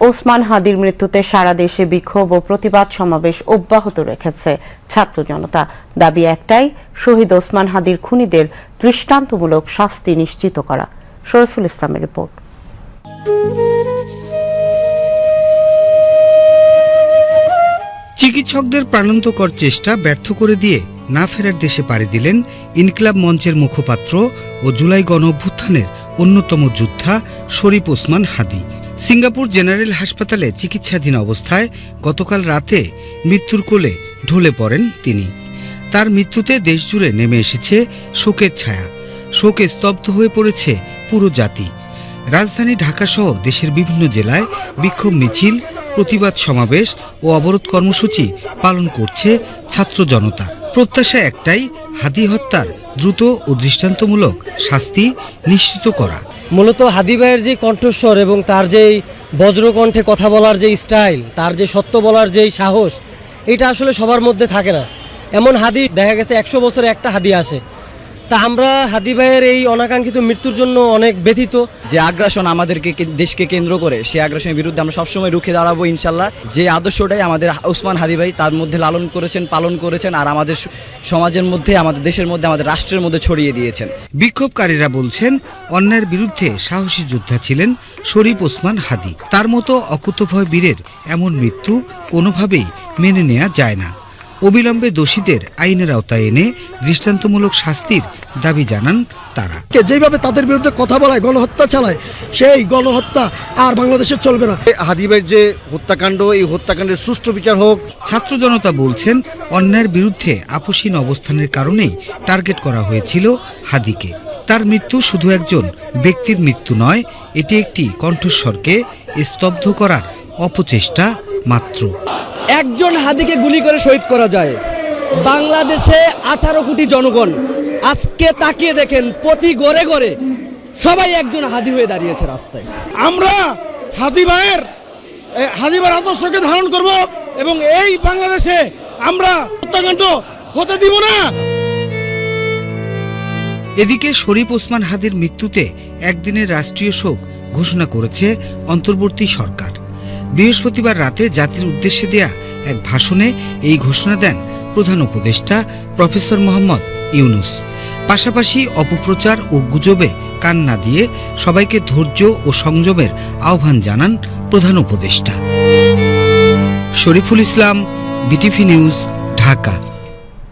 ওসমান হাদির মৃত্যুতে সারা দেশে বিক্ষোভ ও প্রতিবাদ সমাবেশ অব্যাহত রেখেছে ছাত্র জনতা। দাবি একটাই, শহীদ ওসমান হাদির খুনিদের দৃষ্টান্তমূলক শাস্তি নিশ্চিত করা। শরীফুল ইসলামের রিপোর্ট। চিকিৎসকদের প্রাণান্তকর চেষ্টা ব্যর্থ করে দিয়ে না ফেরার দেশে পাড়ি দিলেন ইনকিলাব মঞ্চের মুখপাত্র ও জুলাই গণঅভ্যুত্থানের অন্যতম যোদ্ধা শরীফ ওসমান হাদি। সিঙ্গাপুর জেনারেল হাসপাতালে চিকিৎসাধীন অবস্থায় গতকাল রাতে মৃত্যুর কোলে ঢলে পড়েন তিনি। তার মৃত্যুতে দেশজুড়ে নেমে এসেছে শোকের ছায়া। শোকে স্তব্ধ হয়ে পড়েছে পুরো জাতি। রাজধানী ঢাকাসহ দেশের বিভিন্ন জেলায় বিক্ষোভ মিছিল, প্রতিবাদ সমাবেশ ও অবরোধ কর্মসূচি পালন করছে ছাত্র জনতা। প্রত্যাশা একটাই, হাদি হত্যার দ্রুত ও দৃষ্টান্তমূলক শাস্তি নিশ্চিত করা। মূলত হাদি ভাইয়ের যে কণ্ঠস্বর এবং তার যেই বজ্রকণ্ঠে কথা বলার যে স্টাইল, তার যে সত্য বলার যেই সাহস, এটা আসলে সবার মধ্যে থাকে না। এমন হাদি দেখা গেছে 100 বছরে একটা হাদি আসে। তা আমরা হাদি ভাইয়ের এই অনাকাঙ্ক্ষিত মৃত্যুর জন্য অনেক ব্যথিত। যে আগ্রাসন আমাদেরকে দেশকে কেন্দ্র করে, সেই আগ্রাসনের বিরুদ্ধে আমরা সবসময় রুখে দাঁড়াবো ইনশাল্লাহ। যে আদর্শটাই আমাদের ওসমান হাদি ভাই তার মধ্যে লালন করেছেন, পালন করেছেন, আর আমাদের সমাজের মধ্যে, আমাদের দেশের মধ্যে, আমাদের রাষ্ট্রের মধ্যে ছড়িয়ে দিয়েছেন। বিক্ষোভকারীরা বলছেন, অন্যায়ের বিরুদ্ধে সাহসী যোদ্ধা ছিলেন শরীফ ওসমান হাদি। তার মতো অকুতভয় বীরের এমন মৃত্যু কোনোভাবেই মেনে নেওয়া যায় না। অবিলম্বে দোষীদের আইনের আওতায় এনে দৃষ্টান্তমূলক শাস্তির দাবি জানান তারা। যেভাবে তাদের বিরুদ্ধে কথা বলায়, গণহত্যা চালায়, সেই গণহত্যা আর বাংলাদেশে চলবে না। হাদি ভাইয়ের যে হত্যাকাণ্ড, এই হত্যাকাণ্ডের সুষ্ঠু বিচার হোক। ছাত্র জনতা বলছেন, অন্যায়ের বিরুদ্ধে আপোষহীন অবস্থানের কারণেই টার্গেট করা হয়েছিল হাদিকে। তার মৃত্যু শুধু একজন ব্যক্তির মৃত্যু নয়, এটি একটি কণ্ঠস্বরকে স্তব্ধ করার অপচেষ্টা মাত্র। একজন হাদিকে গুলি করে শহীদ করা যায়। বাংলাদেশে 18 কোটি জনগণ, আজকে তাকিয়ে দেখেন প্রতি ঘরে ঘরে সবাই একজন হাদি হয়ে দাঁড়িয়েছে রাস্তায়। আমরা হাদি ভাইয়ের আদর্শকে ধারণ করব এবং এই বাংলাদেশে আমরা হত্যাকাণ্ড হতে দিব না। এদিকে শরীফ ওসমান হাদির মৃত্যুতে একদিনের রাষ্ট্রীয় শোক ঘোষণা করেছে অন্তর্বর্তী সরকার। বৃহস্পতিবার রাতে জাতির উদ্দেশ্যে দেয়া এক ভাষণে এই ঘোষণা দেন প্রধান উপদেষ্টা প্রফেসর মোহাম্মদ ইউনুস। পাশাপাশি অপপ্রচার ও গুজবে কান না দিয়ে সবাইকে ধৈর্য ও সংযমের আহ্বান জানান প্রধান উপদেষ্টা। Shariful Islam, BTV news, Dhaka.